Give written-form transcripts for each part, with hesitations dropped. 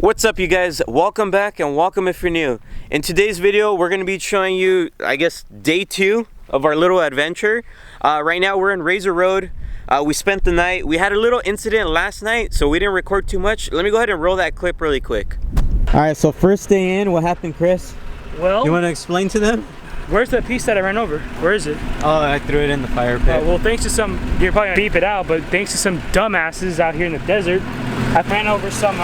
What's up, you guys? Welcome back and welcome if you're new. In today's video, we're going to be showing you, I guess, day 2 of our little adventure. Right now we're in Razor Road. We spent the night. We had a little incident last night, so we didn't record too much. Let me go ahead and roll that clip really quick. Alright, so first day in, what happened, Chris? Well, you want to explain to them? Where's that piece that I ran over? Where is it? Oh, I threw it in the fire pit. Well, thanks to some, you're probably gonna beep it out, but thanks to some dumbasses out here in the desert, I ran over some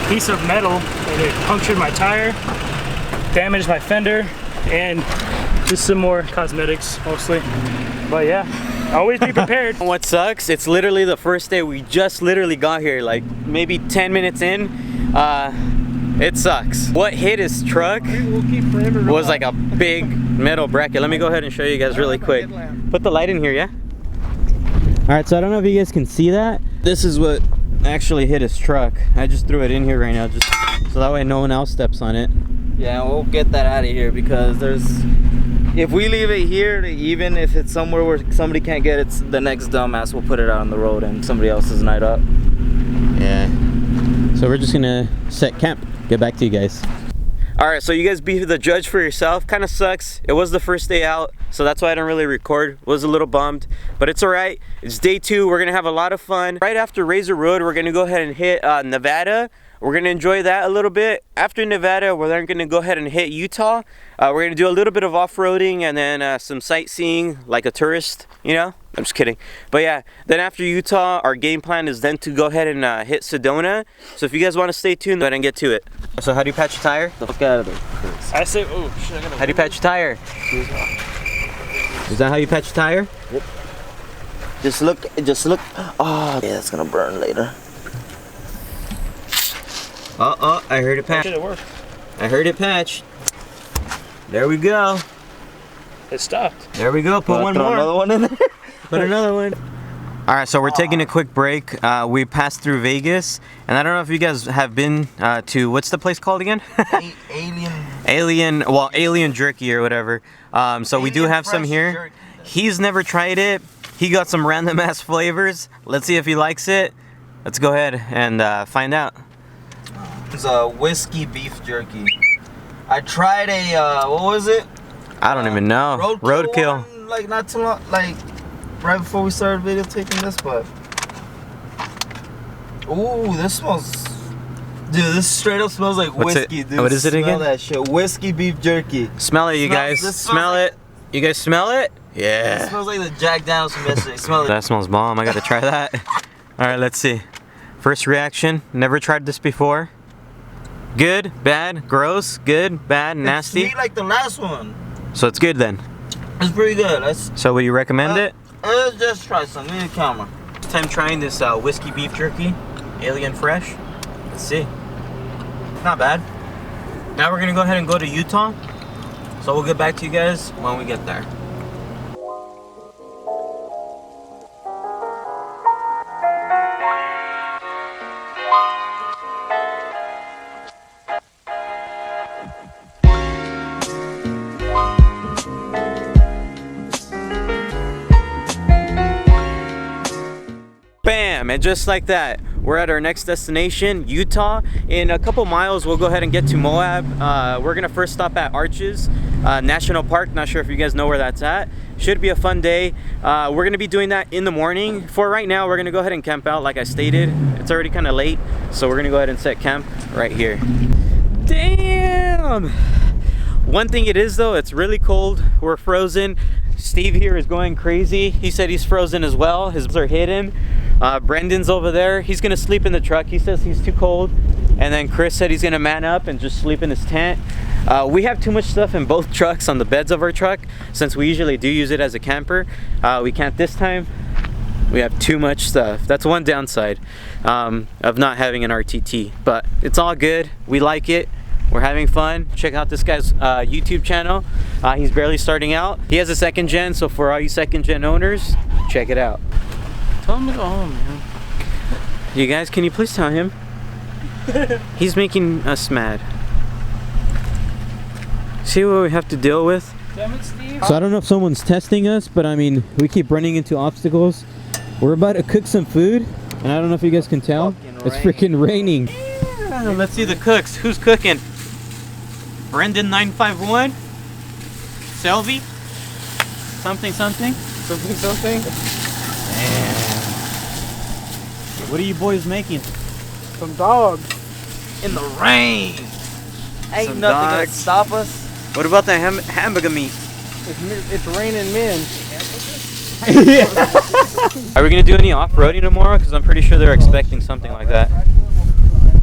piece of metal and it punctured my tire, damaged my fender, and just some more cosmetics mostly. But yeah, always be prepared. What sucks, it's literally the first day. We just literally got here, like maybe 10 minutes in. It sucks. What hit his truck was like a big metal bracket. Let me go ahead and show you guys really quick. Put the light in here, yeah? Alright, so I don't know if you guys can see that. This is what actually hit his truck. I just threw it in here right now, just so that way no one else steps on it. Yeah, we'll get that out of here because if we leave it here, even if it's somewhere where somebody can't get it, the next dumbass will put it out on the road and somebody else's night up. Yeah. So we're just gonna set camp. Get back to you guys. Alright, so you guys be the judge for yourself. Kind of sucks. It was the first day out, so that's why I didn't really record. Was a little bummed, but it's alright. It's day 2. We're gonna have a lot of fun. Right after Razor Road, we're gonna go ahead and hit Nevada. We're gonna enjoy that a little bit. After Nevada, we're then gonna go ahead and hit Utah. We're gonna do a little bit of off-roading and then some sightseeing like a tourist, you know? I'm just kidding. But yeah, then after Utah, our game plan is then to go ahead and hit Sedona. So if you guys want to stay tuned, go ahead and get to it. So how do you patch your tire? The fuck out of there. I say, oh shit, I gotta. How do you patch your tire? Is that how you patch your tire? Yep. Just look. Oh, yeah, it's gonna burn later. I heard it patch. Did it work? I heard it patch. There we go. It stopped. There we go. Put one more. Another one in there. Put another one. All right, so we're taking a quick break. We passed through Vegas, and I don't know if you guys have been to, what's the place called again? Alien Jerky or whatever. So we do have some here. Jerky. He's never tried it. He got some random ass flavors. Let's see if he likes it. Let's go ahead and find out. It's a whiskey beef jerky. I tried a what was it? I don't even know. Roadkill. One, like not too long, like right before we started videotaping this, but ooh, this smells. Dude, this straight up smells like whiskey, dude. What is it again? Smell that shit. Whiskey beef jerky. Smell it, you guys. Smell it. You guys smell it? Yeah. It smells like the Jack Daniels from yesterday. Smell it. That smells bomb. I gotta try that. All right, let's see. First reaction. Never tried this before. Good, bad, gross, good, bad, nasty. It's sweet like the last one. So it's good then. It's pretty good. So would you recommend it? Let's just try some. Give me the camera. First time trying this whiskey beef jerky, Alien Fresh. Let's see. Not bad. Now we're gonna go ahead and go to Utah. So we'll get back to you guys when we get there. Bam! And just like that, we're at our next destination, Utah. In a couple miles, we'll go ahead and get to MOAB. We're gonna first stop at Arches National Park. Not sure if you guys know where that's at. Should be a fun day. We're gonna be doing that in the morning. For right now, we're gonna go ahead and camp out like I stated. It's already kind of late, so we're gonna go ahead and set camp right here. Damn! One thing it is though, it's really cold. We're frozen. Steve here is going crazy. He said he's frozen as well. His legs are hidden. Brendan's over there. He's gonna sleep in the truck. He says he's too cold. And then Chris said he's gonna man up and just sleep in his tent. We have too much stuff in both trucks on the beds of our truck. Since we usually do use it as a camper, we can't this time. We have too much stuff. That's one downside of not having an RTT. But it's all good. We like it. We're having fun. Check out this guy's YouTube channel. He's barely starting out. He has a 2nd gen, so for all you 2nd gen owners, check it out. Tell him to go home, man. You guys, can you please tell him? He's making us mad. See what we have to deal with? Damn it, Steve. So I don't know if someone's testing us, but I mean, we keep running into obstacles. We're about to cook some food, and I don't know if you guys can tell. It's freaking raining. Let's see the cooks. Who's cooking? Brenden 951? Selby? Something. Man. What are you boys making? Some dogs. In the rain. Ain't Some nothing gonna dogs. stop us. What about the hamburger meat? It's raining men. Are we gonna do any off-roading tomorrow? Because I'm pretty sure they're expecting something like that.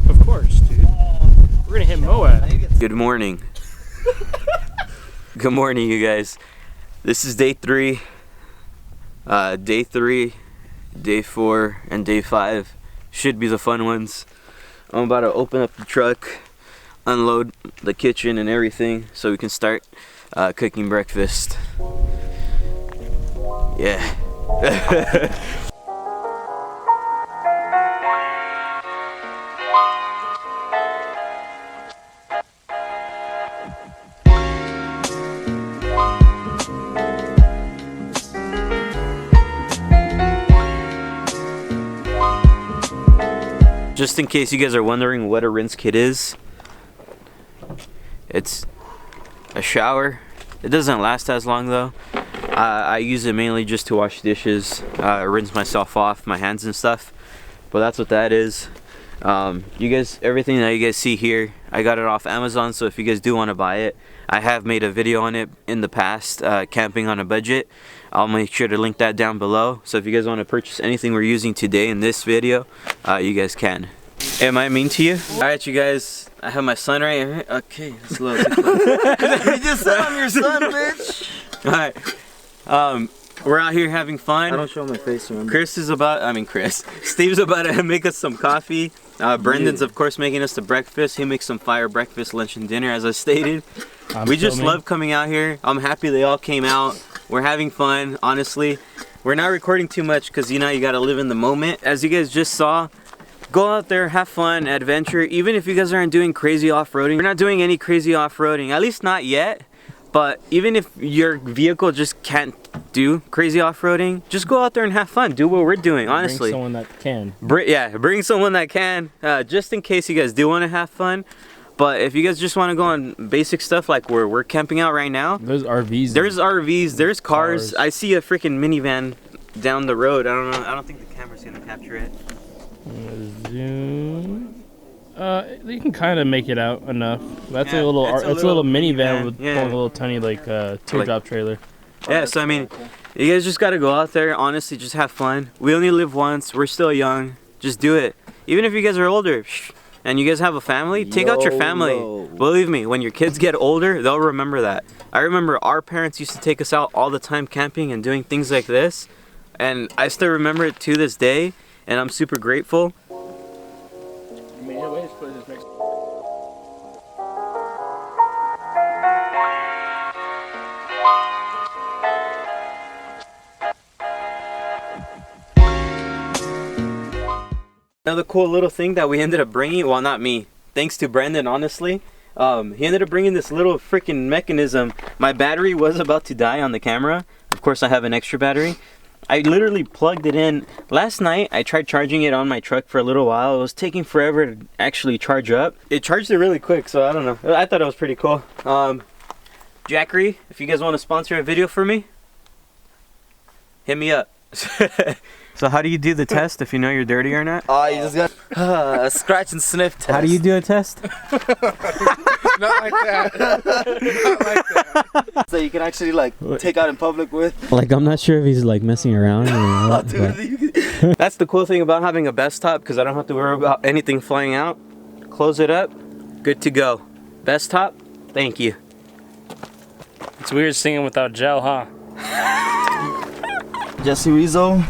Of course, dude. We're gonna hit MOAB. Good morning. Good morning, you guys. This is day 3. Day 3, day 4, and day 5 should be the fun ones. I'm about to open up the truck, unload the kitchen and everything so we can start cooking breakfast. Yeah. Just in case you guys are wondering what a rinse kit is, it's a shower. It doesn't last as long though. I use it mainly just to wash dishes, rinse myself off, my hands and stuff. But that's what that is. You guys, everything that you guys see here, I got it off Amazon. So if you guys do want to buy it, I have made a video on it in the past, camping on a budget. I'll make sure to link that down below. So if you guys want to purchase anything we're using today in this video, you guys can. Am I mean to you? Alright, you guys, I have my son right here. Okay, that's a little too close. You just said I'm your son, bitch. Alright, we're out here having fun. I don't show my face, remember? Steve's about to make us some coffee. Brendan's of course making us the breakfast. He makes some fire breakfast, lunch, and dinner, as I stated. We just love coming out here. I'm happy they all came out. We're having fun, honestly. We're not recording too much because, you know, you gotta live in the moment. As you guys just saw, go out there, have fun, adventure. Even if you guys aren't doing crazy off-roading, we're not doing any crazy off-roading, at least not yet. But even if your vehicle just can't do crazy off-roading, just go out there and have fun. Do what we're doing, honestly. Bring someone that can. Bring someone that can, just in case you guys do want to have fun. But if you guys just want to go on basic stuff like where we're camping out right now, There's RVs, there's cars. I see a freaking minivan down the road. I don't know. I don't think the camera's gonna capture it. Zoom. You can kind of make it out enough. That's Yeah, a little. it's a It's a little minivan minivan, with yeah. a little tiny teardrop trailer. Yeah. So I mean, you guys just gotta go out there. Honestly, just have fun. We only live once. We're still young. Just do it. Even if you guys are older. And you guys have a family, take out your family. Believe me, when your kids get older, they'll remember that. I remember our parents used to take us out all the time camping and doing things like this. And I still remember it to this day, and I'm super grateful. Another cool little thing that we ended up bringing, well, not me, thanks to Brenden, honestly. He ended up bringing this little freaking mechanism. My battery was about to die on the camera. Of course, I have an extra battery. I literally plugged it in. Last night, I tried charging it on my truck for a little while. It was taking forever to actually charge up. It charged it really quick, so I don't know. I thought it was pretty cool. Jackery, if you guys want to sponsor a video for me, hit me up. So how do you do the test if you know you're dirty or not? Oh, you just got a scratch and sniff test. How do you do a test? Not like that. Not like that. So you can actually like take out in public with. Like, I'm not sure if he's like messing around or what. That's the cool thing about having a BESTOP, because I don't have to worry about anything flying out. Close it up, good to go. BESTOP, thank you. It's weird singing without gel, huh? JesseRizo,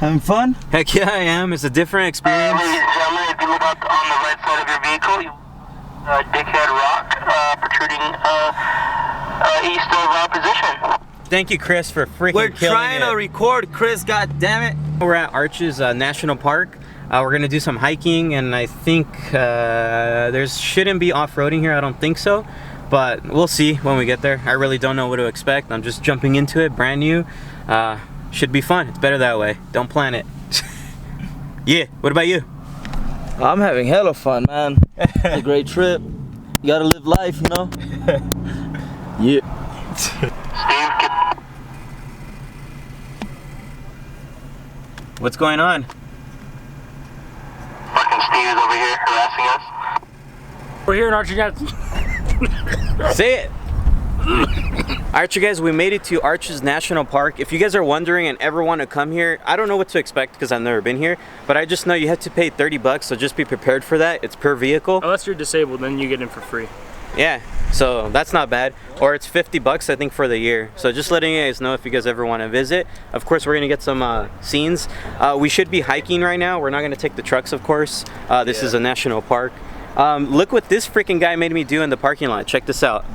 having fun? Heck yeah, I am. It's a different experience. Ladies and gentlemen, if you look up on the right side of your vehicle, you dickhead rock protruding east of our position. Thank you, Chris, for freaking We're killing trying it. to record, Chris, god damn it. We're at Arches National Park. We're gonna do some hiking, and I think there shouldn't be off-roading here. I don't think so, but we'll see when we get there. I really don't know what to expect. I'm just jumping into it, brand new. Should be fun. It's better that way. Don't plan it. Yeah, what about you? I'm having hella fun, man. It's a great trip. You gotta live life, you know? Yeah. What's going on? Fucking Steve is over here harassing us. We're here in Archer Guys. Say it! Alright, you guys, we made it to Arches National Park. If you guys are wondering and ever want to come here, I don't know what to expect because I've never been here, but I just know you have to pay 30 bucks, so just be prepared for that. It's per vehicle. Unless you're disabled, then you get in for free. Yeah, so that's not bad. Or it's 50 bucks, I think, for the year. So just letting you guys know if you guys ever want to visit. Of course, we're going to get some scenes. We should be hiking right now. We're not going to take the trucks, of course. This is a national park. Look what this freaking guy made me do in the parking lot. Check this out.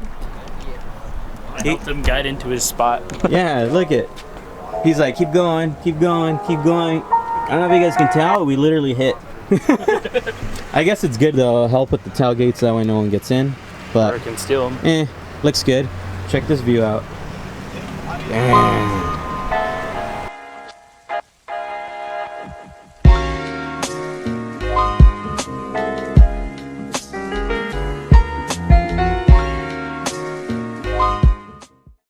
I helped him guide into his spot. Yeah, look it. He's like, keep going, keep going, keep going. I don't know if you guys can tell, we literally hit. I guess it's good though, help with the tailgates, that way no one gets in. But Or can steal them. looks good. Check this view out. Damn.